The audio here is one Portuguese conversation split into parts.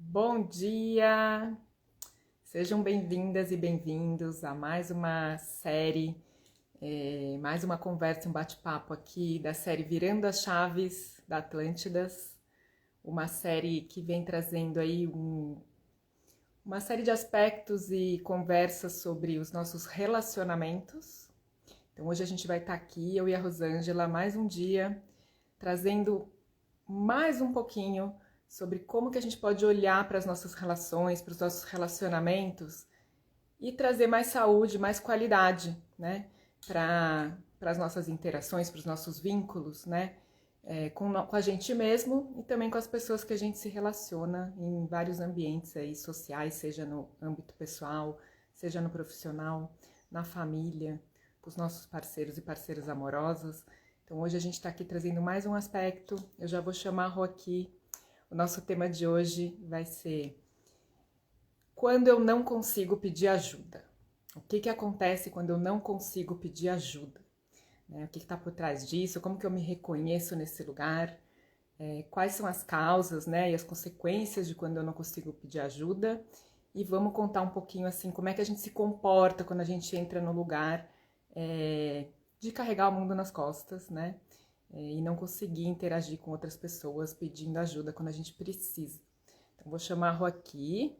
Bom dia! Sejam bem-vindas e bem-vindos a mais uma série, mais uma conversa, um bate-papo aqui da série Virando as Chaves da Atlântidas, uma série que vem trazendo aí uma série de aspectos e conversas sobre os nossos relacionamentos. Então hoje a gente vai estar aqui, eu e a Rosângela, mais um dia, trazendo mais um pouquinho sobre como que a gente pode olhar para as nossas relações, para os nossos relacionamentos e trazer mais saúde, mais qualidade, né, para as nossas interações, para os nossos vínculos, né, com a gente mesmo e também com as pessoas que a gente se relaciona em vários ambientes aí sociais, seja no âmbito pessoal, seja no profissional, na família, com os nossos parceiros e parceiras amorosas. Então hoje a gente está aqui trazendo mais um aspecto. Eu já vou chamar a Rô aqui. O nosso tema de hoje vai ser quando eu não consigo pedir ajuda. O que acontece quando eu não consigo pedir ajuda? O que está por trás disso? Como que eu me reconheço nesse lugar? Quais são as causas, né, e as consequências de quando eu não consigo pedir ajuda? E vamos contar um pouquinho assim como é que a gente se comporta quando a gente entra no lugar de carregar o mundo nas costas, né? E não conseguir interagir com outras pessoas pedindo ajuda quando a gente precisa. Então, vou chamar a Rô aqui.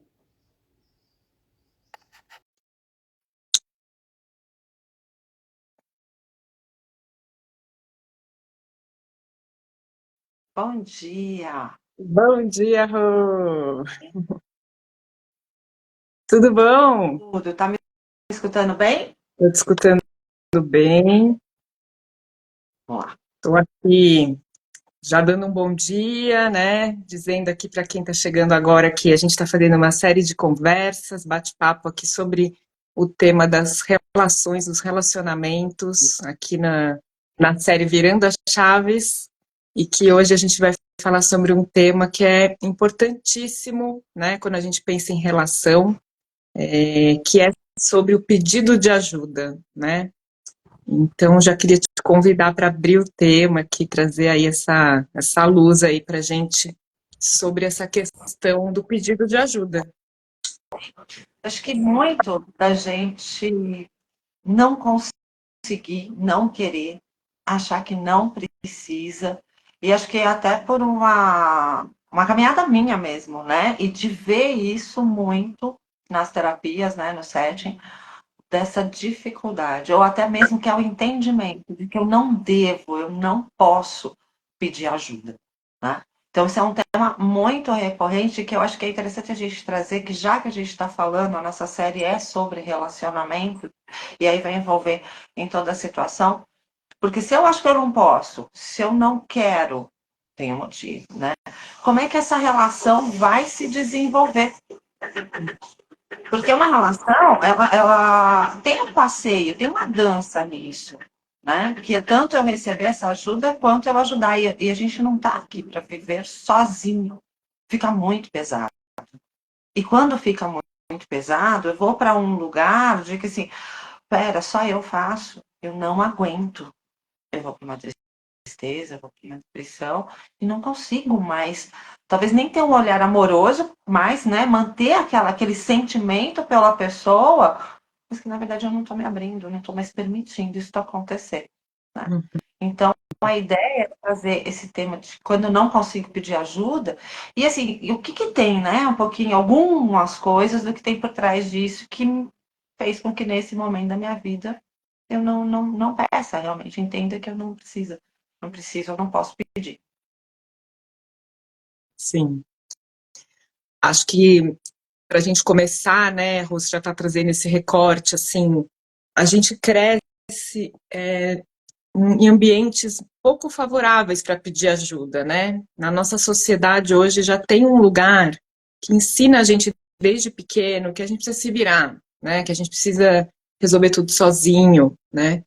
Bom dia. Bom dia, Rô! Tudo bom? Tudo, tá me escutando bem? Estou te escutando bem. Vamos lá. Estou aqui já dando um bom dia, né? Dizendo aqui para quem está chegando agora que a gente está fazendo uma série de conversas, bate-papo aqui sobre o tema das relações, dos relacionamentos, aqui na série Virando as Chaves, e que hoje a gente vai falar sobre um tema que é importantíssimo, né? Quando a gente pensa em relação, que é sobre o pedido de ajuda, né? Então, já queria te convidar para abrir o tema aqui, trazer aí essa luz aí para a gente sobre essa questão do pedido de ajuda. Acho que muito da gente não conseguir, não querer, achar que não precisa, e acho que é até por uma caminhada minha mesmo, né? E de ver isso muito nas terapias, né, no setting, dessa dificuldade, ou até mesmo que é o entendimento de que eu não devo, eu não posso pedir ajuda, né? Então, isso é um tema muito recorrente que eu acho que é interessante a gente trazer, que já que a gente está falando, a nossa série é sobre relacionamento, e aí vai envolver em toda a situação, porque se eu acho que eu não posso, se eu não quero, tem um motivo, né? Como é que essa relação vai se desenvolver? Porque uma relação, ela tem um passeio, tem uma dança nisso, né? Que é tanto eu receber essa ajuda quanto eu ajudar. E a gente não está aqui para viver sozinho. Fica muito pesado. E quando fica muito pesado, eu vou para um lugar de que assim, pera, só eu faço, eu não aguento. Eu vou para uma tristeza, vou para uma depressão e não consigo mais, talvez nem ter um olhar amoroso, mas, né, manter aquele sentimento pela pessoa, mas que na verdade eu não estou me abrindo, eu não estou mais permitindo isso acontecer, né? Então, a ideia é trazer esse tema de quando eu não consigo pedir ajuda, e assim, e o que que tem, né, um pouquinho, algumas coisas do que tem por trás disso que fez com que nesse momento da minha vida eu não peça realmente, entenda que eu não preciso. Não preciso, eu não posso pedir. Sim, acho que para a gente começar, né, a Rússia já está trazendo esse recorte, assim, a gente cresce em ambientes pouco favoráveis para pedir ajuda, né? Na nossa sociedade hoje já tem um lugar que ensina a gente desde pequeno que a gente precisa se virar, né? Que a gente precisa resolver tudo sozinho, né?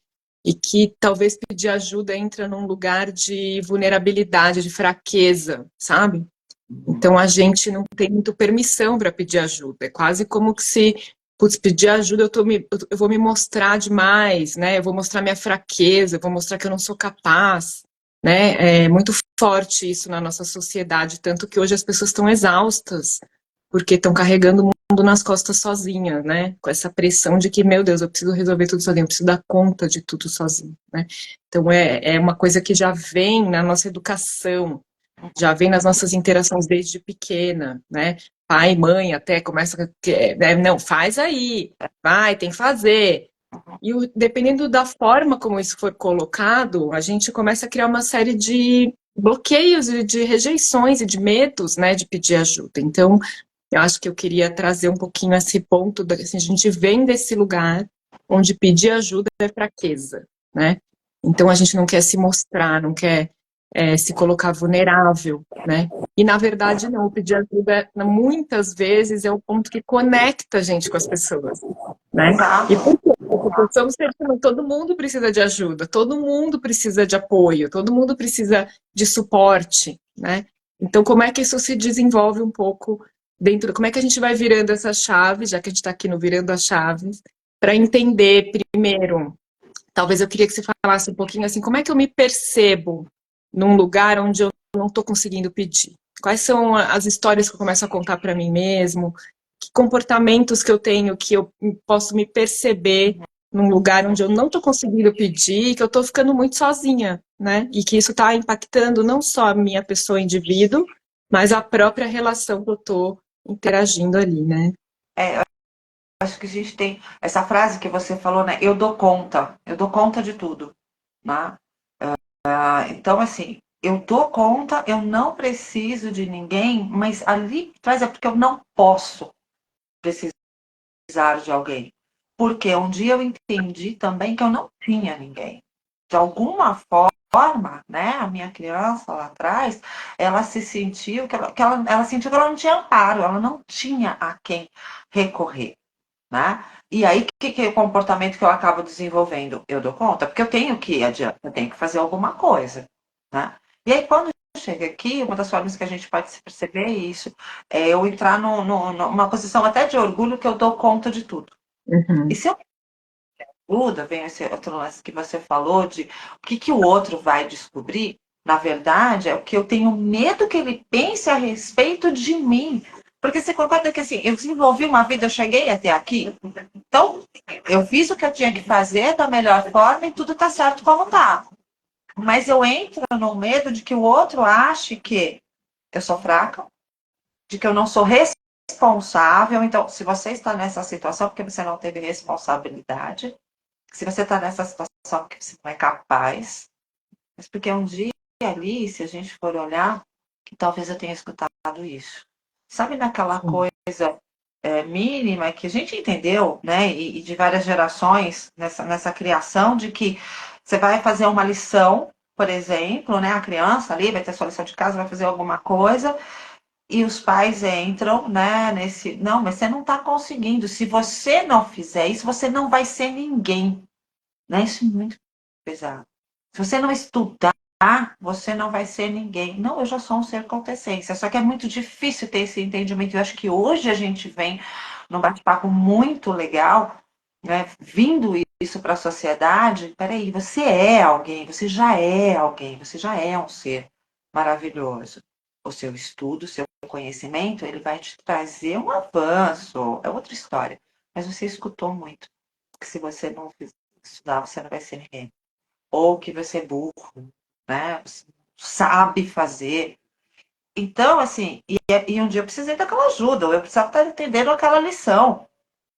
E que talvez pedir ajuda entra num lugar de vulnerabilidade, de fraqueza, sabe? Então a gente não tem muito permissão para pedir ajuda. É quase como que se, putz, pedir ajuda eu vou me mostrar demais, né? Eu vou mostrar minha fraqueza, eu vou mostrar que eu não sou capaz, né? É muito forte isso na nossa sociedade, tanto que hoje as pessoas estão exaustas, porque estão carregando o mundo nas costas sozinha, né? Com essa pressão de que, meu Deus, eu preciso resolver tudo sozinho, eu preciso dar conta de tudo sozinho, né? Então é uma coisa que já vem na nossa educação, já vem nas nossas interações desde pequena, né? Pai, mãe, até começa a, né? Não, faz aí, vai, tem que fazer. E dependendo da forma como isso for colocado, a gente começa a criar uma série de bloqueios e de rejeições e de medos, né, de pedir ajuda. Então, eu acho que eu queria trazer um pouquinho esse ponto, assim, a gente vem desse lugar onde pedir ajuda é fraqueza, né? Então a gente não quer se mostrar, não quer se colocar vulnerável, né? E na verdade não, pedir ajuda muitas vezes é o ponto que conecta a gente com as pessoas, né? E Exato. por quê? Porque somos seres humanos, todo mundo precisa de ajuda, todo mundo precisa de apoio, todo mundo precisa de suporte, né? Então como é que isso se desenvolve um pouco dentro, como é que a gente vai virando essa chave, já que a gente está aqui no Virando as Chaves, para entender primeiro, talvez eu queria que você falasse um pouquinho assim, como é que eu me percebo num lugar onde eu não estou conseguindo pedir? Quais são as histórias que eu começo a contar para mim mesmo? Que comportamentos que eu tenho que eu posso me perceber num lugar onde eu não estou conseguindo pedir, que eu estou ficando muito sozinha, né? E que isso está impactando não só a minha pessoa, indivíduo, mas a própria relação que eu estou interagindo ali, né? É, eu acho que a gente tem essa frase que você falou, né? Eu dou conta de tudo, né? Então, assim, eu dou conta, eu não preciso de ninguém, mas ali traz é porque eu não posso precisar de alguém. Porque um dia eu entendi também que eu não tinha ninguém. De alguma forma, né, a minha criança lá atrás, ela se sentiu ela sentiu que ela não tinha amparo, ela não tinha a quem recorrer, né? E aí, que é o comportamento que eu acabo desenvolvendo? Eu dou conta, porque eu tenho que ir adiante, eu tenho que fazer alguma coisa, né? E aí, quando chega aqui, uma das formas que a gente pode se perceber é isso, é eu entrar numa posição até de orgulho que eu dou conta de tudo. E Uhum. se eu ajuda, vem esse outro lance que você falou de o que o outro vai descobrir, na verdade, é o que eu tenho medo que ele pense a respeito de mim. Porque você concorda que assim, eu desenvolvi uma vida, eu cheguei até aqui, então eu fiz o que eu tinha que fazer da melhor forma e tudo tá certo como tá. Mas eu entro no medo de que o outro ache que eu sou fraca, de que eu não sou responsável. Então, se você está nessa situação, porque você não teve responsabilidade, se você está nessa situação porque você não é capaz, mas porque um dia ali, se a gente for olhar, que talvez eu tenha escutado isso. Sabe naquela Sim. coisa mínima que a gente entendeu, né? E de várias gerações nessa criação de que você vai fazer uma lição, por exemplo, né? A criança ali vai ter sua lição de casa, vai fazer alguma coisa, e os pais entram, né, nesse. Não, mas você não está conseguindo. Se você não fizer isso, você não vai ser ninguém. Né? Isso é muito pesado. Se você não estudar, você não vai ser ninguém. Não, eu já sou um ser com consciência. Só que é muito difícil ter esse entendimento. Eu acho que hoje a gente vem num bate-papo muito legal, né? Vindo isso para a sociedade. Peraí, você é alguém, você já é alguém, você já é um ser maravilhoso. O seu estudo, o seu conhecimento, ele vai te trazer um avanço. É outra história. Mas você escutou muito. Que se você não estudar, você não vai ser ninguém. Ou que você é burro, né? Você sabe fazer. Então, assim, e um dia eu precisei daquela ajuda, ou eu precisava estar entendendo aquela lição.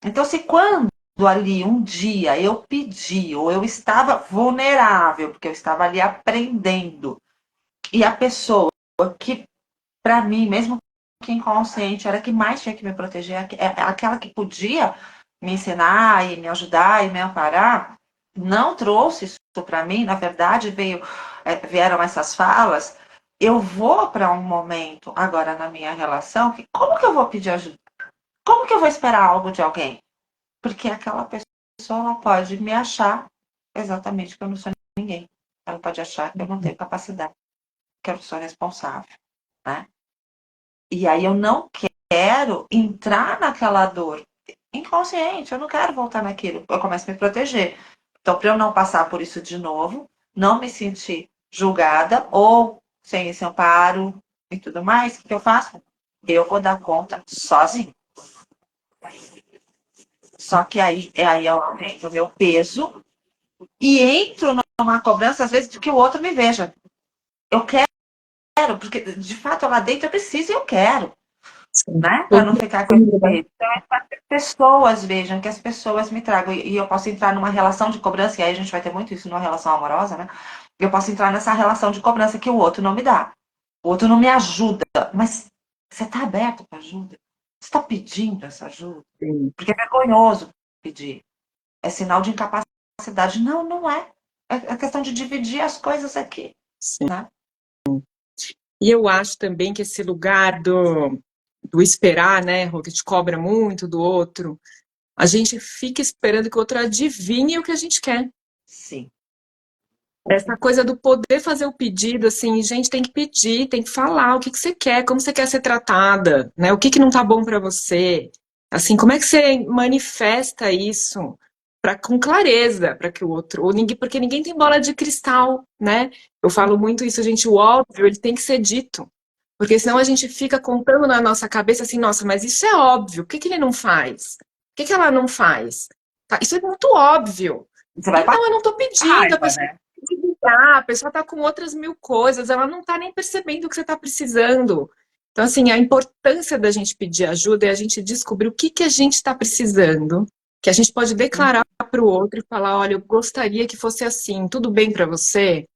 Então, se quando ali um dia eu pedi, ou eu estava vulnerável, porque eu estava ali aprendendo, e a pessoa que, para mim, mesmo que inconsciente, era a que mais tinha que me proteger, aquela que podia me ensinar e me ajudar e me amparar, não trouxe isso para mim, na verdade vieram essas falas, eu vou para um momento agora na minha relação que como que eu vou pedir ajuda? Como que eu vou esperar algo de alguém? Porque aquela pessoa ela pode me achar exatamente que eu não sou ninguém. Ela pode achar que eu não tenho capacidade, que eu não sou responsável, né? E aí eu não quero entrar naquela dor inconsciente, eu não quero voltar naquilo. Eu começo a me proteger. Então, para eu não passar por isso de novo, não me sentir julgada ou sem esse amparo e tudo mais, o que eu faço? eu vou dar conta sozinho. Só que aí eu aumento o meu peso e entro numa cobrança, às vezes, de que o outro me veja. Eu quero, porque de fato lá dentro eu preciso e eu quero, Sim. né? Para Todo não ficar com esse mundo, né? peso. Então é para que as pessoas vejam, que as pessoas me tragam. E eu posso entrar numa relação de cobrança, e aí a gente vai ter muito isso numa relação amorosa, né? Eu posso entrar nessa relação de cobrança que o outro não me dá. O outro não me ajuda. Mas você está aberto para ajuda? Você está pedindo essa ajuda? Sim, Porque é vergonhoso pedir. É sinal de incapacidade. Não, não é. É questão de dividir as coisas aqui, sim. né? E eu acho também que esse lugar do esperar, né, Rô, que te cobra muito do outro, a gente fica esperando que o outro adivinhe o que a gente quer. Sim. Essa coisa do poder fazer o pedido, assim, gente, tem que pedir, tem que falar o que que você quer, como você quer ser tratada, né? O que que não tá bom para você? Assim, como é que você manifesta isso com clareza para que o outro, ou ninguém, porque ninguém tem bola de cristal, né? Eu falo muito isso, gente, o óbvio, ele tem que ser dito. Porque senão a gente fica contando na nossa cabeça assim, nossa, mas isso é óbvio, por que que ele não faz? Por que que ela não faz? Tá, isso é muito óbvio. Você vai Então, passar eu não estou pedindo, a raiva, pessoa né? tem que ligar, a pessoa está com outras mil coisas, ela não está nem percebendo o que você está precisando. Então, assim, a importância da gente pedir ajuda é a gente descobrir o que que a gente está precisando, que a gente pode declarar para o outro e falar, olha, eu gostaria que fosse assim, tudo bem para você,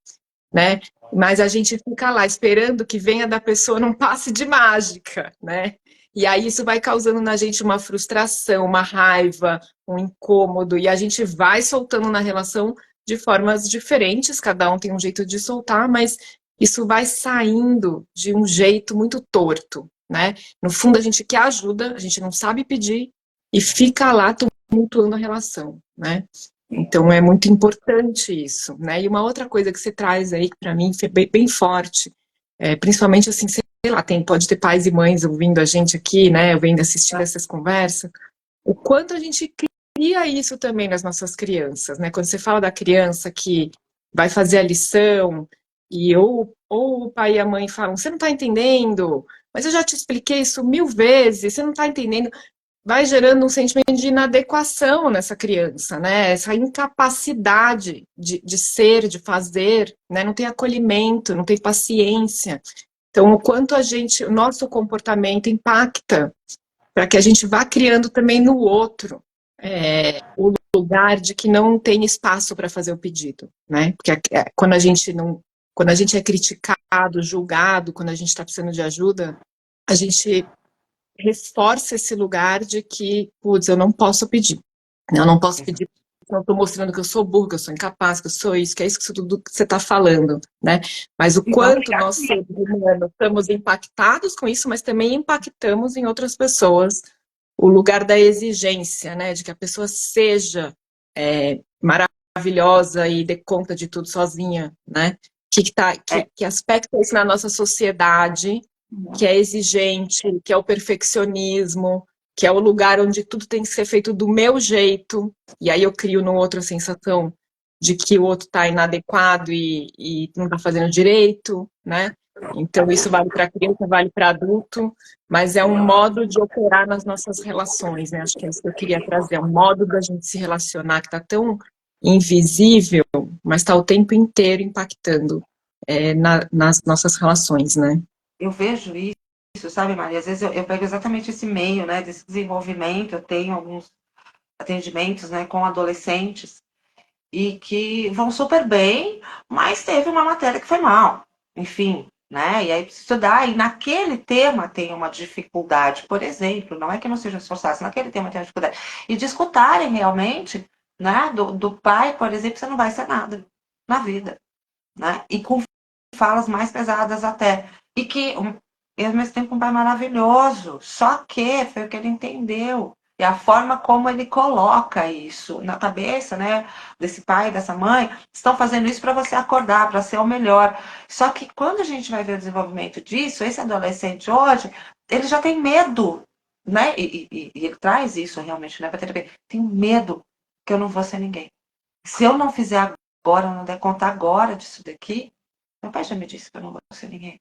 né? Mas a gente fica lá esperando que venha da pessoa num passe de mágica, né? E aí isso vai causando na gente uma frustração, uma raiva, um incômodo, e a gente vai soltando na relação de formas diferentes, cada um tem um jeito de soltar, mas isso vai saindo de um jeito muito torto, né? No fundo a gente quer ajuda, a gente não sabe pedir e fica lá tumultuando a relação, né? Então é muito importante isso, né? E uma outra coisa que você traz aí que para mim foi bem, bem forte, principalmente assim, sei lá, pode ter pais e mães ouvindo a gente aqui, né? Ouvindo, assistindo essas conversas, o quanto a gente cria isso também nas nossas crianças, né? Quando você fala da criança que vai fazer a lição e ou o pai e a mãe falam, você não está entendendo, mas eu já te expliquei isso 1000 vezes, você não está entendendo, vai gerando um sentimento de inadequação nessa criança, né? Essa incapacidade de ser, de fazer, né? Não tem acolhimento, não tem paciência. Então, o quanto o nosso comportamento impacta para que a gente vá criando também no outro o lugar de que não tem espaço para fazer o pedido, né? Porque quando a gente não, quando a gente é criticado, julgado, quando a gente está precisando de ajuda, a gente reforça esse lugar de que, putz, eu não posso pedir. Eu não posso pedir porque eu estou mostrando que eu sou burro, que eu sou incapaz, que eu sou isso, que é isso que tudo que você está falando, né? Mas o E vamos quanto brigar. nós, seres humanos, estamos impactados com isso, mas também impactamos em outras pessoas. O lugar da exigência, né? De que a pessoa seja maravilhosa e dê conta de tudo sozinha, né? Que aspecto é isso na nossa sociedade que é exigente, que é o perfeccionismo, que é o lugar onde tudo tem que ser feito do meu jeito, e aí eu crio no outro a sensação de que o outro está inadequado e não está fazendo direito, né? Então isso vale para criança, vale para adulto, mas é um modo de operar nas nossas relações, né? Acho que é isso que eu queria trazer, é um modo da gente se relacionar que está tão invisível, mas está o tempo inteiro impactando nas nossas relações, né? Eu vejo isso, sabe, Maria? Às vezes eu pego exatamente esse meio, né, desse desenvolvimento. Eu tenho alguns atendimentos, né, com adolescentes e que vão super bem, mas teve uma matéria que foi mal. Enfim, né? E aí precisa estudar, e naquele tema tem uma dificuldade, por exemplo, não é que não seja esforçado, naquele tema tem uma dificuldade. E de escutarem realmente, né, do pai, por exemplo, você não vai ser nada na vida, né? E com falas mais pesadas até. E que, e ao mesmo tempo, um pai maravilhoso. Só que foi o que ele entendeu. E a forma como ele coloca isso na cabeça, né, desse pai, dessa mãe, estão fazendo isso para você acordar, para ser o melhor. Só que quando a gente vai ver o desenvolvimento disso, esse adolescente hoje, ele já tem medo, né? E ele traz isso realmente, né, para terapia. Tenho medo que eu não vou ser ninguém. Se eu não fizer agora, não der conta agora disso daqui, meu pai já me disse que eu não vou ser ninguém.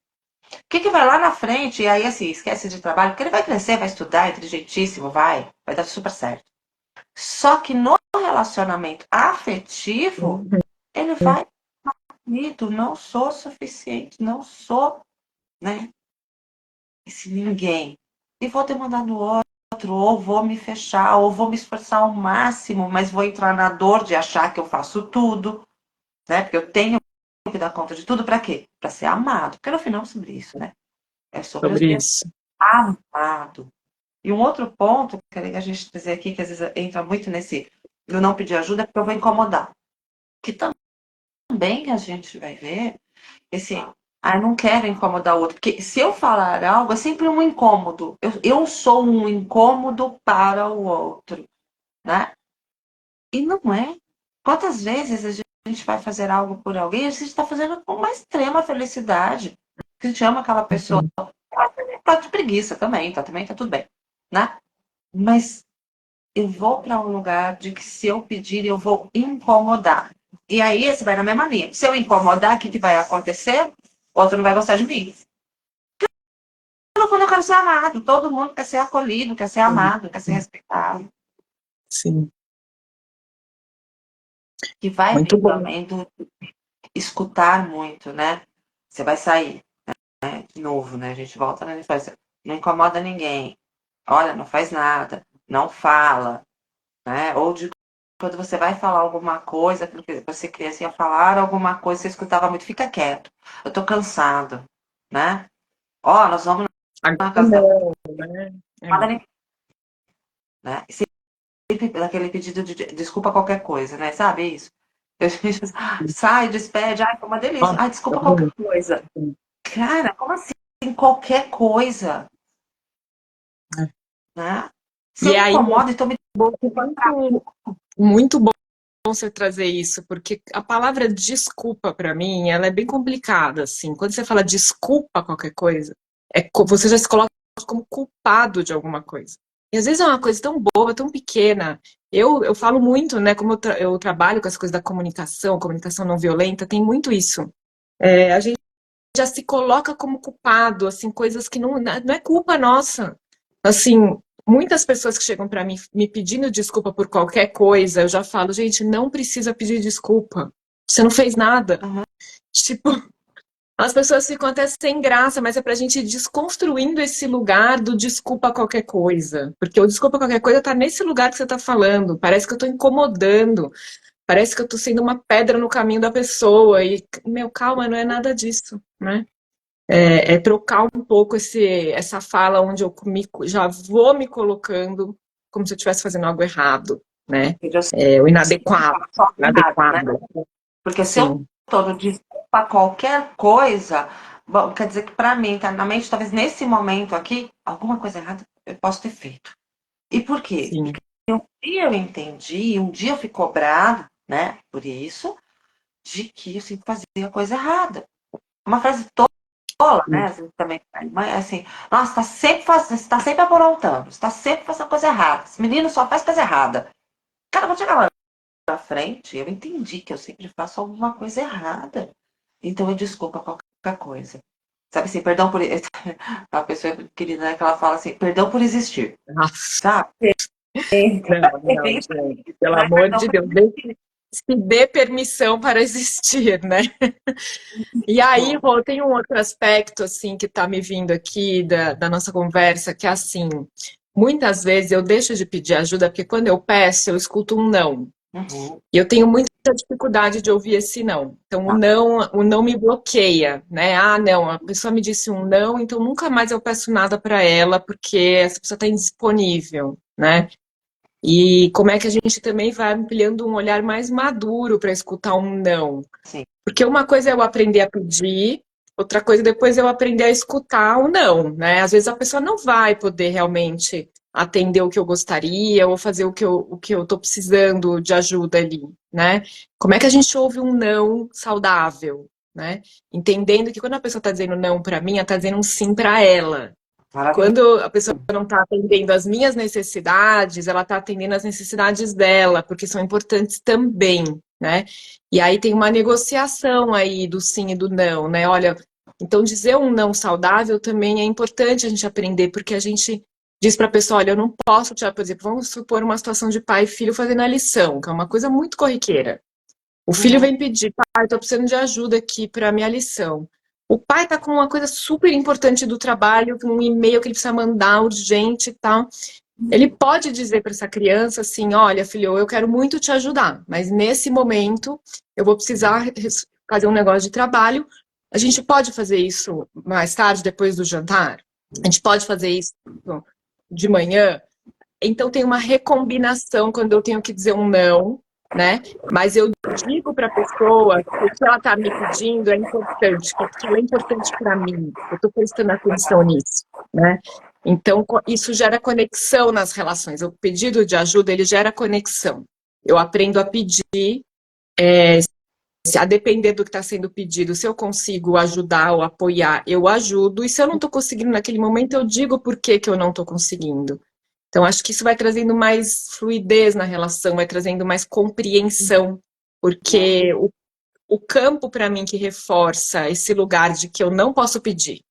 que vai lá na frente, e aí assim, esquece de trabalho, porque ele vai crescer, vai estudar, é inteligentíssimo, vai dar super certo. Só que no relacionamento afetivo, ele vai, "Amigo, não sou suficiente, não sou, né, esse ninguém. E vou demandar do outro, ou vou me fechar, ou vou me esforçar ao máximo, mas vou entrar na dor de achar que eu faço tudo, né? Porque eu tenho que dar conta de tudo para quê? Para ser amado. Porque no final é sobre isso, né? É sobre eu Sobre ser isso. amado. E um outro ponto que a gente dizer aqui, que às vezes entra muito nesse eu não pedir ajuda, é porque eu vou incomodar. Que também a gente vai ver esse, eu não quero incomodar o outro, porque se eu falar algo, é sempre um incômodo. Eu sou um incômodo para o outro, né? E não é. Quantas vezes a gente vai fazer algo por alguém, a gente está fazendo com uma extrema felicidade. A gente ama aquela pessoa. Tá de preguiça também, também tá tudo bem, né? Mas eu vou para um lugar de que se eu pedir, eu vou incomodar. E aí, esse vai na mesma linha. Se eu incomodar, o que vai acontecer? O outro não vai gostar de mim. Quando eu quero ser amado, todo mundo quer ser acolhido, quer ser amado, quer ser respeitado. Sim, Que vai muito vir bom. também do escutar muito, né? Você vai sair, né? De novo, né? A gente volta na infância. Não incomoda ninguém. Olha, não faz nada. Não fala, né? Ou de quando você vai falar alguma coisa, porque você queria assim, falar alguma coisa, você escutava muito, fica quieto. Eu tô cansado, né? Ó, nós vamos Agora na casa da não, né? né? Sempre aquele pedido de desculpa qualquer coisa, né? Sabe isso? Eu, sai, despede, ai, foi uma delícia. Nossa, Ai, desculpa qualquer coisa. Cara, como assim qualquer coisa, né? Se e eu me aí, incomodo, então me muito, muito bom você trazer isso, porque a palavra desculpa para mim, ela é bem complicada, assim. Quando você fala desculpa qualquer coisa, você já se coloca como culpado de alguma coisa. E às vezes é uma coisa tão boba, tão pequena. Eu falo muito, né, como eu trabalho com as coisas da comunicação não violenta, tem muito isso. A gente já se coloca como culpado, assim, coisas que não é culpa nossa. Assim, muitas pessoas que chegam para mim me pedindo desculpa por qualquer coisa, eu já falo, gente, não precisa pedir desculpa. Você não fez nada. Uhum. Tipo, as pessoas ficam até sem graça, mas é pra gente ir desconstruindo esse lugar do desculpa qualquer coisa. Porque o desculpa qualquer coisa tá nesse lugar que você tá falando. Parece que eu tô incomodando. Parece que eu tô sendo uma pedra no caminho da pessoa. E, meu, calma, não é nada disso, né? É trocar um pouco essa fala onde já vou me colocando como se eu estivesse fazendo algo errado, né? Eu O sei que inadequado, fala só errado, né? inadequado. Porque se eu Sim, tô no desculpa qualquer coisa, bom, quer dizer que para mim, internamente, talvez nesse momento aqui, alguma coisa errada eu posso ter feito. E por quê? sim. Um dia eu entendi, um dia eu fui cobrada, né, por isso, de que eu sempre fazia coisa errada. Uma frase tola, né? Assim, também, mas assim, nossa, tá sempre fazendo, você tá sempre aprontando, você tá sempre fazendo coisa errada. Esse menino só faz coisa errada. Cara, quando chegar lá na frente, eu entendi que eu sempre faço alguma coisa errada. Então eu desculpa qualquer coisa. Sabe assim, perdão por. A pessoa querida, né, que ela fala assim, perdão por existir. Nossa, Sabe? não, gente, pelo amor de Deus, se dê permissão para existir, né? E aí, Rô, tem um outro aspecto, assim, que tá me vindo aqui da nossa conversa, que é assim, muitas vezes eu deixo de pedir ajuda, porque quando eu peço, eu escuto um não. Uhum. E eu tenho muita dificuldade de ouvir esse não. Então, o não me bloqueia, né? Ah, não, a pessoa me disse um não, então nunca mais eu peço nada para ela, porque essa pessoa está indisponível, né? E como é que a gente também vai ampliando um olhar mais maduro para escutar um não? Sim. Porque uma coisa é eu aprender a pedir, outra coisa depois eu aprender a escutar o não, né? Às vezes a pessoa não vai poder realmente atender o que eu gostaria ou fazer o que eu tô precisando de ajuda ali, né? Como é que a gente ouve um não saudável, né? Entendendo que quando a pessoa está dizendo não para mim, ela está dizendo um sim para ela. Maravilhoso. Quando a pessoa não está atendendo as minhas necessidades, ela está atendendo as necessidades dela, porque são importantes também, né? E aí tem uma negociação aí do sim e do não, né? Olha, Então, dizer um não saudável também é importante a gente aprender, porque a gente diz para a pessoa, olha, eu não posso te, por exemplo, vamos supor uma situação de pai e filho fazendo a lição, que é uma coisa muito corriqueira. O filho vem pedir, pai, estou precisando de ajuda aqui para minha lição. O pai está com uma coisa super importante do trabalho, com um e-mail que ele precisa mandar urgente e tal. Ele pode dizer para essa criança assim, olha, filho, eu quero muito te ajudar, mas nesse momento eu vou precisar fazer um negócio de trabalho. A gente pode fazer isso mais tarde, depois do jantar? A gente pode fazer isso de manhã? Então tem uma recombinação quando eu tenho que dizer um não, né? Mas eu digo para a pessoa que o que ela está me pedindo é importante, que aquilo é importante para mim. Eu estou prestando atenção nisso, né? Então isso gera conexão nas relações. O pedido de ajuda ele gera conexão. Eu aprendo a pedir, a depender do que está sendo pedido, se eu consigo ajudar ou apoiar, eu ajudo. E se eu não estou conseguindo naquele momento, eu digo por que que eu não estou conseguindo. Então, acho que isso vai trazendo mais fluidez na relação, vai trazendo mais compreensão, porque o campo, para mim, que reforça esse lugar de que eu não posso pedir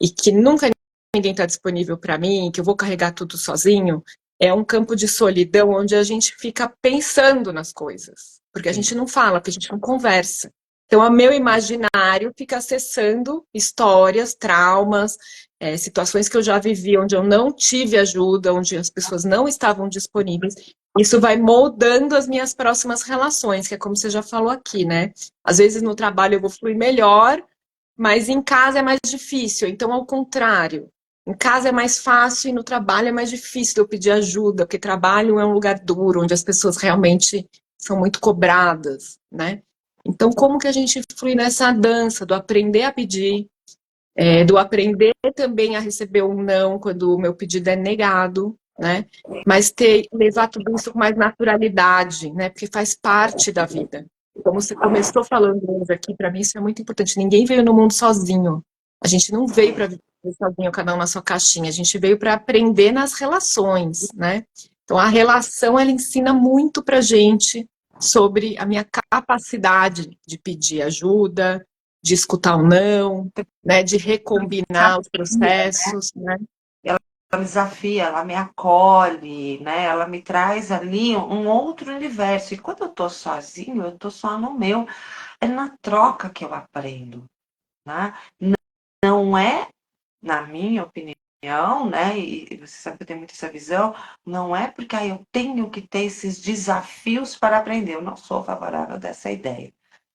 e que nunca ninguém está disponível para mim, que eu vou carregar tudo sozinho, é um campo de solidão onde a gente fica pensando nas coisas, porque a gente não fala, porque a gente não conversa. Então, o meu imaginário fica acessando histórias, traumas, situações que eu já vivi, onde eu não tive ajuda, onde as pessoas não estavam disponíveis. Isso vai moldando as minhas próximas relações, que é como você já falou aqui, né? Às vezes no trabalho eu vou fluir melhor, mas em casa é mais difícil. Então, ao contrário, em casa é mais fácil e no trabalho é mais difícil eu pedir ajuda, porque trabalho é um lugar duro, onde as pessoas realmente são muito cobradas, né? Então, como que a gente flui nessa dança do aprender a pedir, do aprender também a receber um não quando o meu pedido é negado, né? Mas levar tudo isso com mais naturalidade, né? Porque faz parte da vida. Como você começou falando hoje aqui, para mim isso é muito importante. Ninguém veio no mundo sozinho. A gente não veio para viver sozinho, cada um na sua caixinha. A gente veio para aprender nas relações, né? Então a relação ela ensina muito para gente sobre a minha capacidade de pedir ajuda, de escutar o não, né, de recombinar os processos, né? Ela me desafia, ela me acolhe, né? Ela me traz ali um outro universo. E quando eu tô sozinho, eu tô só no meu. É na troca que eu aprendo, né? Não é, na minha opinião, né? E você sabe que eu tenho muito essa visão, não é porque eu tenho que ter esses desafios para aprender. Eu não sou favorável dessa ideia,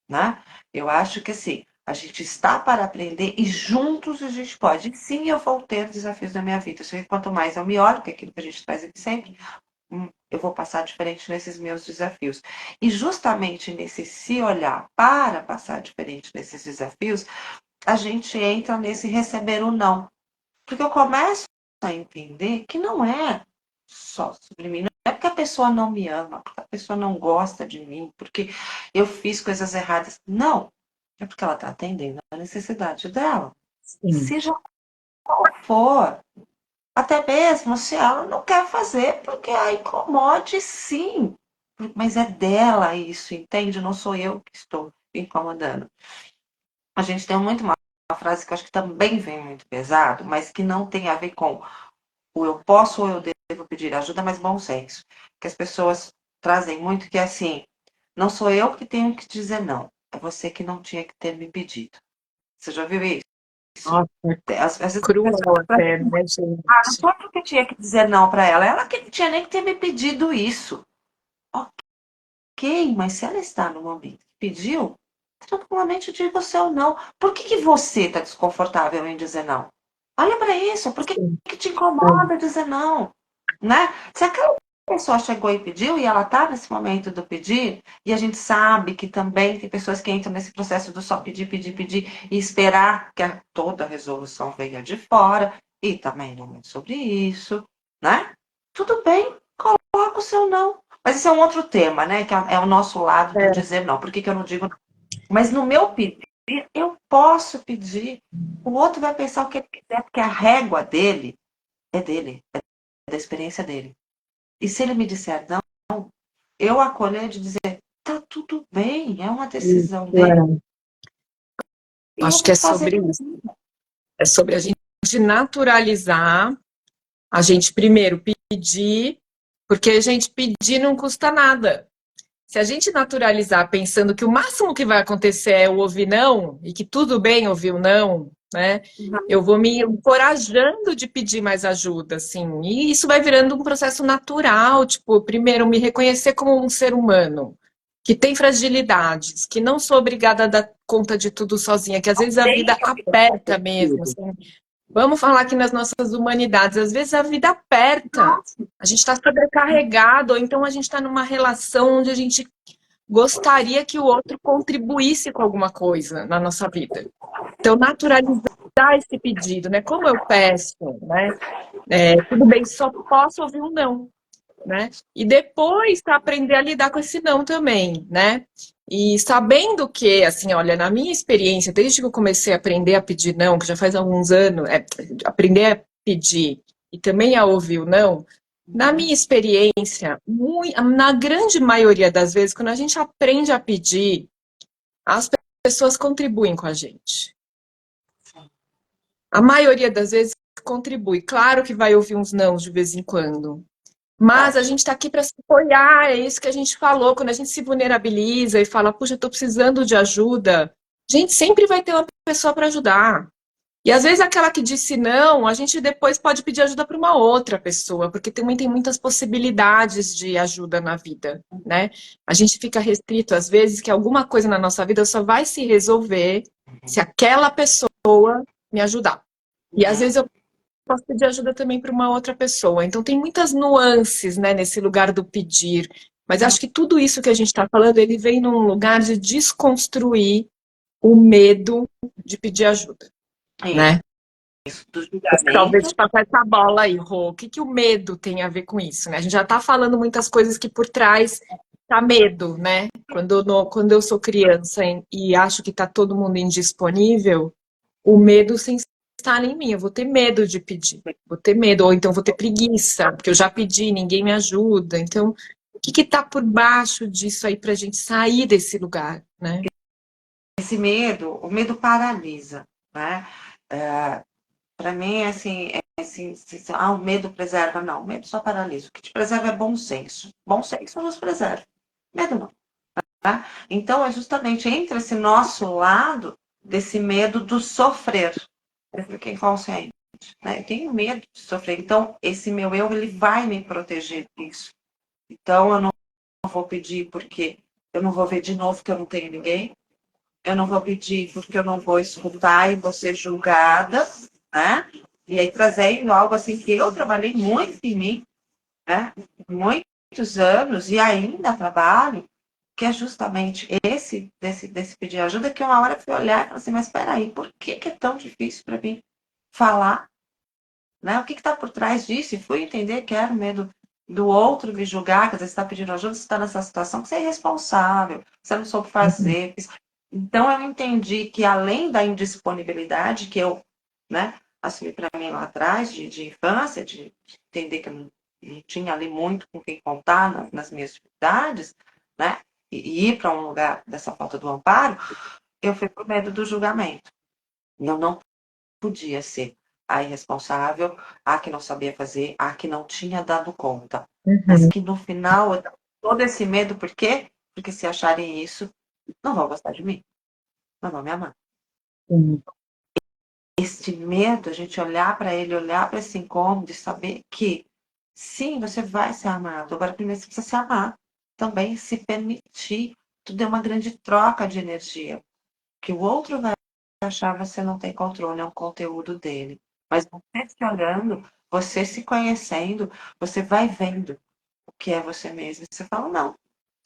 né? Eu acho que assim, a gente está para aprender e juntos a gente pode. E sim, eu vou ter desafios na minha vida. Eu sei que quanto mais eu me olho, que é aquilo que a gente traz aqui sempre, eu vou passar diferente nesses meus desafios. E justamente nesse se olhar para passar diferente nesses desafios, a gente entra nesse receber o não. Porque eu começo a entender que não é só sobre mim. Não é porque a pessoa não me ama, porque a pessoa não gosta de mim, porque eu fiz coisas erradas. Não. É porque ela está atendendo a necessidade dela. Sim. Seja qual for. Até mesmo se ela não quer fazer, porque a incomode, sim. Mas é dela isso, entende? Não sou eu que estou incomodando. A gente tem muito uma frase que eu acho que também vem muito pesado, mas que não tem a ver com o eu posso ou eu devo pedir ajuda, mas bom senso. Que as pessoas trazem muito que é assim, não sou eu que tenho que dizer não, é você que não tinha que ter me pedido. Você já viu isso? Nossa, Às vezes a cruel pessoa fala até, assim, né, ah, não gente? sou eu que tinha que dizer não para ela, ela que não tinha nem que ter me pedido isso. Ok, mas se ela está no momento que pediu, tranquilamente diga o seu não. Por que você está desconfortável em dizer não? Olha para isso, por que Sim. que te incomoda dizer não? Né? Se aquela pessoa chegou e pediu e ela está nesse momento do pedir, e a gente sabe que também tem pessoas que entram nesse processo do só pedir, pedir, pedir e esperar que toda a resolução venha de fora, e também não é sobre isso, né? Tudo bem, coloca o seu não. Mas esse é um outro tema, né? Que é o nosso lado do É, dizer não. Por que eu não digo não? Mas no meu pedir, eu posso pedir. O outro vai pensar o que ele quiser, porque a régua dele, é da experiência dele. E se ele me disser não, eu acolher de dizer, tá tudo bem, é uma isso, decisão dele. E eu Acho que vou é fazer. sobre isso. É sobre a gente naturalizar, a gente primeiro pedir, porque a gente pedir não custa nada. Se a gente naturalizar pensando que o máximo que vai acontecer é o ouvir não, e que tudo bem ouvir o não, né? Eu vou me encorajando de pedir mais ajuda, assim. E isso vai virando um processo natural, tipo, primeiro me reconhecer como um ser humano que tem fragilidades, que não sou obrigada a dar conta de tudo sozinha, que às vezes a vida aperta mesmo, assim. Vamos falar aqui nas nossas humanidades. Às vezes a vida aperta, a gente está sobrecarregado, ou então a gente está numa relação onde a gente gostaria que o outro contribuísse com alguma coisa na nossa vida. Então, naturalizar esse pedido, né? Como eu peço, né? Tudo bem, só posso ouvir um não, né? E depois aprender a lidar com esse não também, né? E sabendo que, assim, olha, na minha experiência, desde que eu comecei a aprender a pedir não, que já faz alguns anos, aprender a pedir e também a ouvir o não, na minha experiência, na grande maioria das vezes, quando a gente aprende a pedir, as pessoas contribuem com a gente. A maioria das vezes contribui. Claro que vai ouvir uns não de vez em quando, mas a gente está aqui para se apoiar, é isso que a gente falou. Quando a gente se vulnerabiliza e fala, puxa, estou precisando de ajuda, a gente sempre vai ter uma pessoa para ajudar. E às vezes aquela que disse não, a gente depois pode pedir ajuda para uma outra pessoa, porque também tem muitas possibilidades de ajuda na vida, né? A gente fica restrito, às vezes, que alguma coisa na nossa vida só vai se resolver se aquela pessoa me ajudar. E às vezes eu posso pedir ajuda também para uma outra pessoa. Então tem muitas nuances, né, nesse lugar do pedir. Mas acho que tudo isso que a gente está falando, ele vem num lugar de desconstruir o medo de pedir ajuda, né? Isso, do Talvez julgamento. te passar essa bola aí, Rô. O que que o medo tem a ver com isso, né? A gente já está falando muitas coisas que por trás tá medo, né? Quando eu sou criança e acho que tá todo mundo indisponível, o medo se instala em mim. Eu vou ter medo de pedir, vou ter medo, ou então vou ter preguiça, porque eu já pedi, ninguém me ajuda. Então, o que que tá por baixo disso aí para a gente sair desse lugar, né? Esse medo, o medo paralisa, né? Para mim, o medo preserva. Não, o medo só paralisa. O que te preserva é bom senso. Bom senso nos preserva. Medo não. Tá? Então, é justamente entre esse nosso lado desse medo do sofrer. Eu fiquei inconsciente. Né? Eu tenho medo de sofrer. Então, esse meu eu, ele vai me proteger disso. Então, eu não vou pedir porque eu não vou ver de novo que eu não tenho ninguém. Eu não vou pedir porque eu não vou escutar e vou ser julgada, né? E aí trazendo algo assim que eu trabalhei muito em mim, né? Muitos anos e ainda trabalho, que é justamente desse pedir ajuda, que uma hora eu fui olhar e falei assim, mas espera aí, por que é tão difícil para mim falar, né? O que está por trás disso? E fui entender que era o medo do outro me julgar, que às vezes você está pedindo ajuda, você está nessa situação que você é irresponsável, você não soube Uhum. fazer. Então eu entendi que além da indisponibilidade que eu, né, assumi para mim lá atrás, de infância, de entender que eu não tinha ali muito com quem contar nas minhas dificuldades, né, e ir para um lugar dessa falta do amparo, eu fui por medo do julgamento. Eu não podia ser a irresponsável, a que não sabia fazer, a que não tinha dado conta. Mas Uhum. que no final, todo esse medo, por quê? Porque se acharem isso, não vão gostar de mim, não vão me amar. Uhum. Este medo, a gente olhar para ele, olhar para esse incômodo e saber que, sim, você vai ser amado. Agora, primeiro você precisa se amar. Também se permitir. Tudo é uma grande troca de energia. Que o outro vai achar você não tem controle, é um conteúdo dele. Mas você se olhando, você se conhecendo, você vai vendo o que é você mesmo. Você fala, não,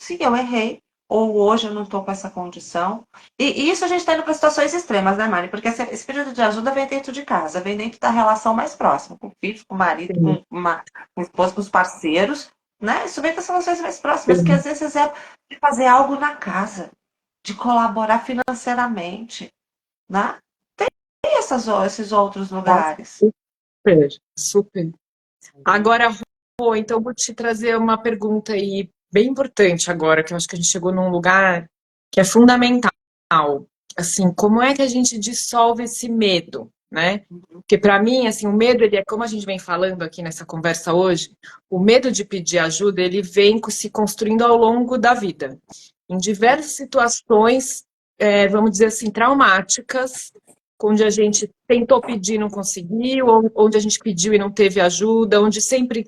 sim, eu errei, ou hoje eu não estou com essa condição. E isso a gente está indo para situações extremas, né, Mari? Porque esse pedido de ajuda vem dentro de casa, vem dentro da relação mais próxima, com o filho, com o marido, Sim, com o esposo, com os parceiros, né? Isso vem das relações mais próximas, que sim. às vezes é de fazer algo na casa, de colaborar financeiramente, né? Tem esses outros Nossa, lugares. super, super. Agora, Rô, então vou te trazer uma pergunta aí bem importante agora, que eu acho que a gente chegou num lugar que é fundamental. assim, como é que a gente dissolve esse medo, né? Porque para mim, assim, o medo, ele é como a gente vem falando aqui nessa conversa hoje, o medo de pedir ajuda, ele vem se construindo ao longo da vida, em diversas situações, vamos dizer assim, traumáticas, onde a gente tentou pedir e não conseguiu, ou onde a gente pediu e não teve ajuda, onde sempre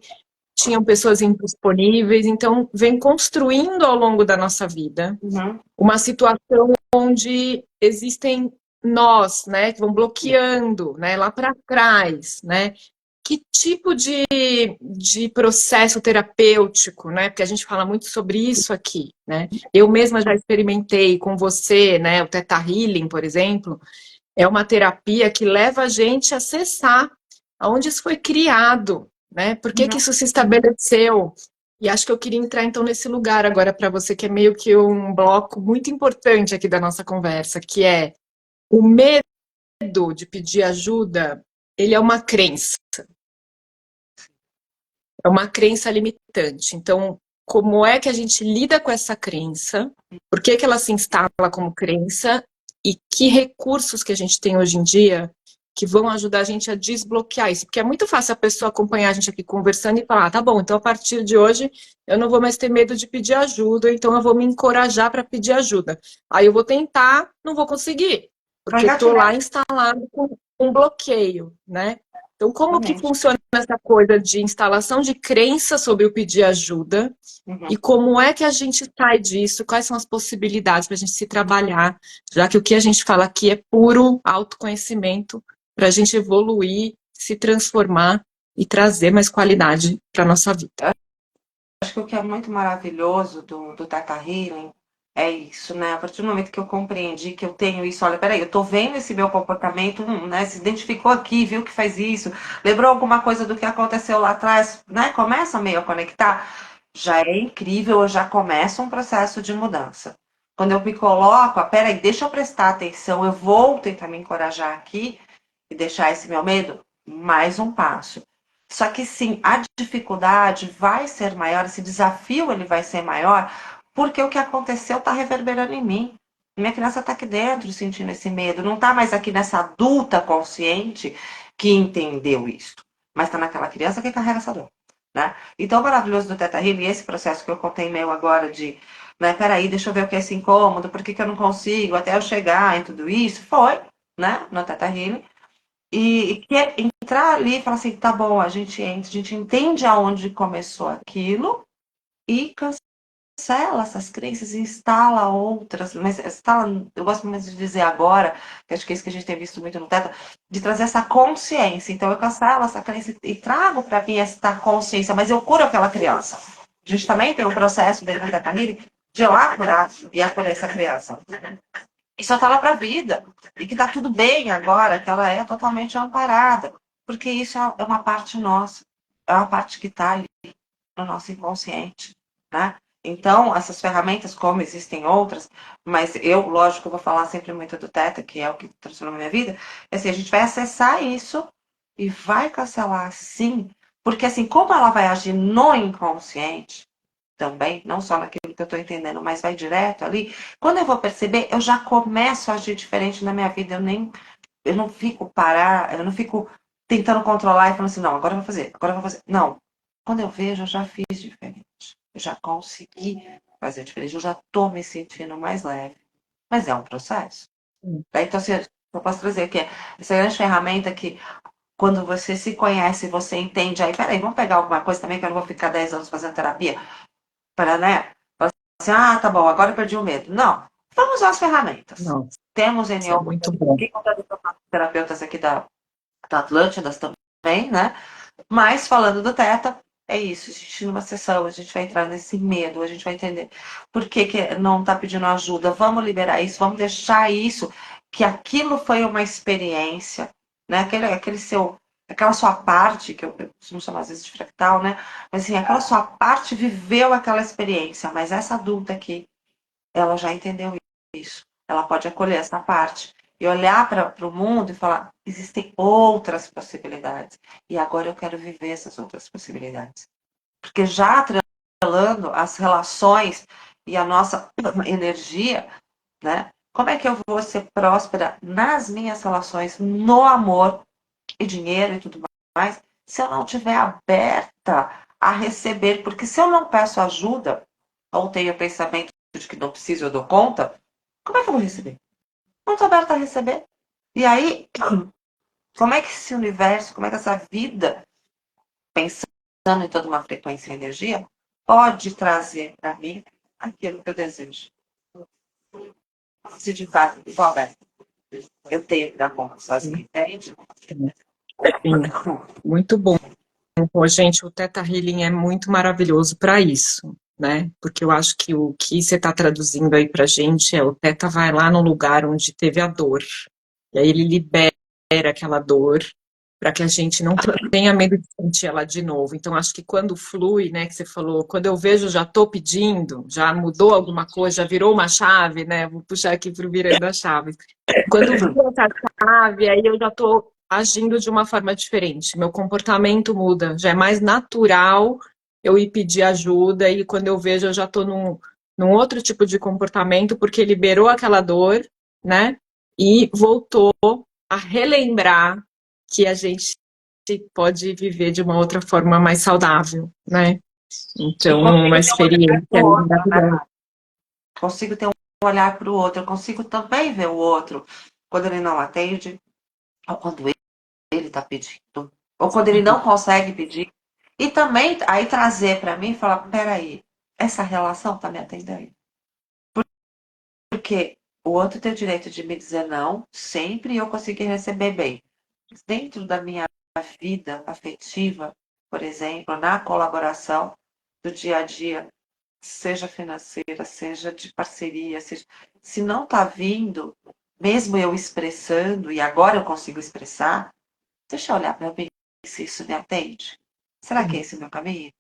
tinham pessoas indisponíveis, então vem construindo ao longo da nossa vida Uhum. uma situação onde existem nós, né, que vão bloqueando, né, lá para trás, né? Que tipo de processo terapêutico, né? Porque a gente fala muito sobre isso aqui, né? Eu mesma já experimentei com você, né? O Theta Healing, por exemplo, é uma terapia que leva a gente a acessar aonde isso foi criado, né? Por que que Uhum. isso se estabeleceu? E acho que eu queria entrar então nesse lugar agora para você, que é meio que um bloco muito importante aqui da nossa conversa, que é o medo de pedir ajuda, ele é uma crença limitante. Então, como é que a gente lida com essa crença? Por que que ela se instala como crença? E que recursos que a gente tem hoje em dia que vão ajudar a gente a desbloquear isso? Porque é muito fácil a pessoa acompanhar a gente aqui conversando e falar, tá bom, então a partir de hoje eu não vou mais ter medo de pedir ajuda, então eu vou me encorajar para pedir ajuda. Aí eu vou tentar, não vou conseguir, Vai porque eu tô engatilhar, lá instalado com um bloqueio, né? Então, como que exatamente. funciona essa coisa de instalação de crença sobre o pedir ajuda e Uhum. como é que a gente sai disso? Quais são as possibilidades para a gente se trabalhar, já que o que a gente fala aqui é puro autoconhecimento para a gente evoluir, se transformar e trazer mais qualidade para a nossa vida. Acho que o que é muito maravilhoso do Teta Healing é isso, né? A partir do momento que eu compreendi que eu tenho isso, olha, peraí, eu tô vendo esse meu comportamento, né? Se identificou aqui, viu que faz isso, lembrou alguma coisa do que aconteceu lá atrás, né? Começa meio a conectar, já é incrível, eu já começo um processo de mudança. Quando eu me coloco, peraí, deixa eu prestar atenção, eu vou tentar me encorajar aqui e deixar esse meu medo, mais um passo. Só que sim, a dificuldade vai ser maior, esse desafio ele vai ser maior, porque o que aconteceu está reverberando em mim. Minha criança está aqui dentro sentindo esse medo, não está mais aqui nessa adulta consciente que entendeu isso, mas está naquela criança que carrega essa dor. Né? Então, o maravilhoso do Teta Healing, esse processo que eu contei meu agora de, né, peraí, deixa eu ver o que é esse incômodo, por que, que eu não consigo até eu chegar em tudo isso, foi, né, no Teta Healing, e que é entrar ali e falar assim, tá bom, a gente entra, a gente entende aonde começou aquilo e cancela essas crenças e instala outras, mas instala, eu gosto mais de dizer agora, que acho que é isso que a gente tem visto muito no Teta, de trazer essa consciência. Então eu cancelo essa crença e trago para mim essa consciência, mas eu curo aquela criança. A gente também tem um processo dentro da carreira de eu curar e acolher essa criança. E só tá lá para a vida. E que tá tudo bem agora, que ela é totalmente amparada. Porque isso é uma parte nossa. É uma parte que está ali no nosso inconsciente. Né? Então, essas ferramentas, como existem outras, mas eu, lógico, vou falar sempre muito do Teta, que é o que transformou a minha vida, é assim, a gente vai acessar isso e vai cancelar sim, porque assim, como ela vai agir no inconsciente, também, não só naquilo que eu estou entendendo, mas vai direto ali. Quando eu vou perceber, eu já começo a agir diferente na minha vida. Eu não fico parar, eu não fico tentando controlar e falando assim, não, agora eu vou fazer, agora eu vou fazer. Não. Quando eu vejo, eu já fiz diferente. Eu já consegui fazer diferente. Eu já estou me sentindo mais leve. Mas é um processo. Então, assim, eu posso trazer que essa grande ferramenta que quando você se conhece, você entende, aí, peraí, vamos pegar alguma coisa também que eu não vou ficar 10 anos fazendo terapia para, né? Assim, ah, tá bom, agora eu perdi o medo. Não, vamos usar as ferramentas. Nossa, Temos isso é NO, muito bom. que terapeutas aqui da Atlântida também, né? Mas falando do Teta, é isso, a gente numa sessão, a gente vai entrar nesse medo, a gente vai entender por que, que não está pedindo ajuda, vamos liberar isso, vamos deixar isso, que aquilo foi uma experiência, né? Aquele seu, aquela sua parte, que eu costumo chamar às vezes de fractal, né? Mas assim, aquela sua parte viveu aquela experiência, mas essa adulta aqui, ela já entendeu isso. Ela pode acolher essa parte e olhar para o mundo e falar: existem outras possibilidades. E agora eu quero viver essas outras possibilidades. Porque já atrelando as relações e a nossa energia, né? Como é que eu vou ser próspera nas minhas relações, no amor e dinheiro e tudo mais, se eu não estiver aberta a receber? Porque se eu não peço ajuda, ou tenho o pensamento de que não preciso, eu dou conta, como é que eu vou receber? Não estou aberta a receber. E aí, como é que esse universo, como é que essa vida, pensando em toda uma frequência e energia, pode trazer para mim aquilo que eu desejo? Se de fato, Roberto, eu tenho que dar conta sozinha, entende? Sim, muito bom. Pô, gente, o Theta Healing é muito maravilhoso para isso, né? Porque eu acho que o que você está traduzindo aí pra gente é o Theta vai lá no lugar onde teve a dor. E aí ele libera aquela dor para que a gente não tenha medo de sentir ela de novo. Então, acho que quando flui, né, que você falou, quando eu vejo, já estou pedindo, já mudou alguma coisa, já virou uma chave, né? Vou puxar aqui para o virando a chave. Quando vira essa chave, aí eu já estou agindo de uma forma diferente. Meu comportamento muda, já é mais natural eu ir pedir ajuda e quando eu vejo, eu já estou num outro tipo de comportamento porque liberou aquela dor, né? E voltou a relembrar que a gente pode viver de uma outra forma mais saudável, né? E Então, uma consigo ter um olhar experiência para o outro, né? maravilhosa. Consigo ter um olhar para o outro, eu consigo também ver o outro quando ele não atende, ou quando ele está pedindo, ou quando ele não consegue pedir. E também aí trazer para mim e falar, peraí, essa relação está me atendendo? Porque o outro tem o direito de me dizer não, sempre e eu conseguir receber bem. Dentro da minha vida afetiva, por exemplo, na colaboração do dia a dia, seja financeira, seja de parceria, seja... se não está vindo, mesmo eu expressando, e agora eu consigo expressar, deixa eu olhar para mim se isso me atende. Será que é esse o meu caminho?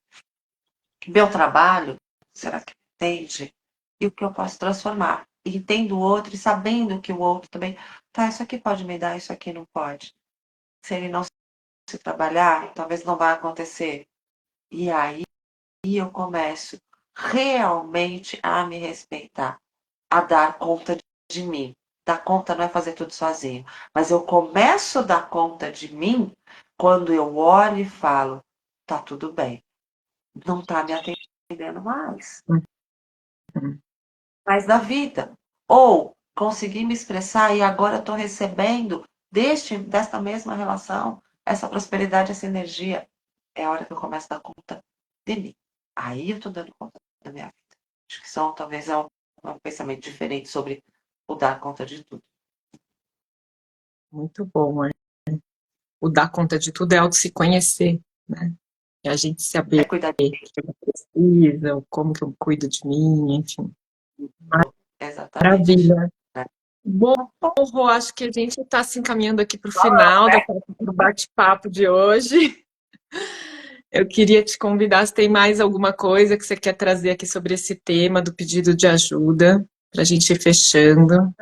Meu trabalho, será que me atende? E o que eu posso transformar? E tendo o outro e sabendo que o outro também, tá, isso aqui pode me dar, isso aqui não pode. Se ele não se trabalhar, talvez não vá acontecer. E aí eu começo realmente a me respeitar, a dar conta de mim. Dar conta não é fazer tudo sozinho, mas eu começo a dar conta de mim quando eu olho e falo, tá tudo bem, não tá me atendendo mais, Uhum. mais da vida. Ou consegui me expressar e agora estou recebendo desta mesma relação, essa prosperidade, essa energia. É a hora que eu começo a dar conta de mim. Aí eu estou dando conta da minha vida. Acho que são, talvez, um pensamento diferente sobre o dar conta de tudo. Muito bom, né? O dar conta de tudo é auto se conhecer, né? É a gente É saber cuidar o que eu preciso, como que eu cuido de mim, enfim. de tudo. Exatamente. Maravilha. Né? Bom, Rô, acho que a gente está se encaminhando aqui para o final do bate-papo de hoje. Eu queria te convidar se tem mais alguma coisa que você quer trazer aqui sobre esse tema do pedido de ajuda, para a gente ir fechando.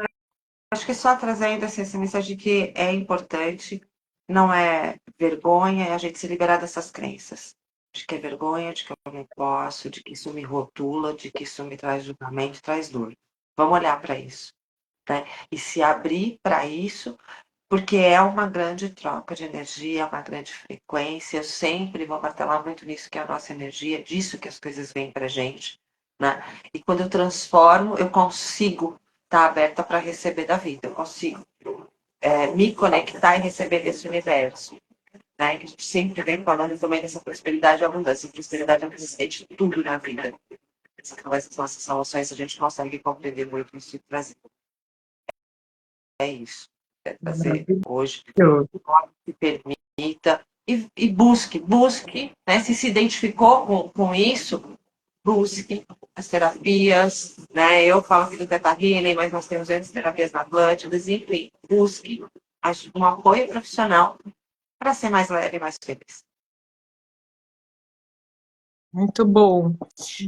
Acho que só trazendo assim, essa mensagem de que é importante, não é vergonha, é a gente se liberar dessas crenças. De que é vergonha, de que eu não posso, de que isso me rotula, de que isso me traz julgamento, traz dor. Vamos olhar para isso, né? E se abrir para isso, porque é uma grande troca de energia, é uma grande frequência. Eu sempre vou martelar muito nisso, que é a nossa energia, disso que as coisas vêm para gente, né? E quando eu transformo, eu consigo estar aberta para receber da vida, eu consigo me conectar e receber desse universo, né? Que a gente sempre vem falando também dessa prosperidade e abundância. Prosperidade é presente de tudo na vida. Através das nossas emoções, a gente consegue compreender muito isso e trazer. É isso. É trazer hoje. Maravilhoso. Se permita e busque, né? Se identificou com isso, busque as terapias, né? Eu falo aqui do Theta Healing, mas nós temos outras terapias na Atlantis, enfim, busque um apoio profissional para ser mais leve e mais feliz. Muito bom.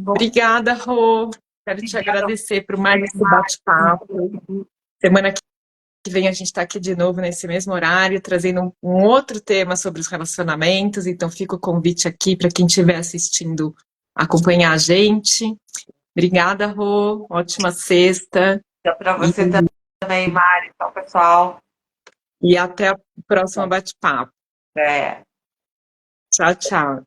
Bom, Obrigada, Rô. Quero te obrigada. agradecer por mais esse bate-papo. Semana que vem a gente está aqui de novo nesse mesmo horário, trazendo um outro tema sobre os relacionamentos. Então, fica o convite aqui para quem estiver assistindo acompanhar a gente. Obrigada, Rô. Ótima sexta. Para E você também. também, Mari. Tchau, pessoal. E até a próxima bate-papo. É. Tchau, tchau.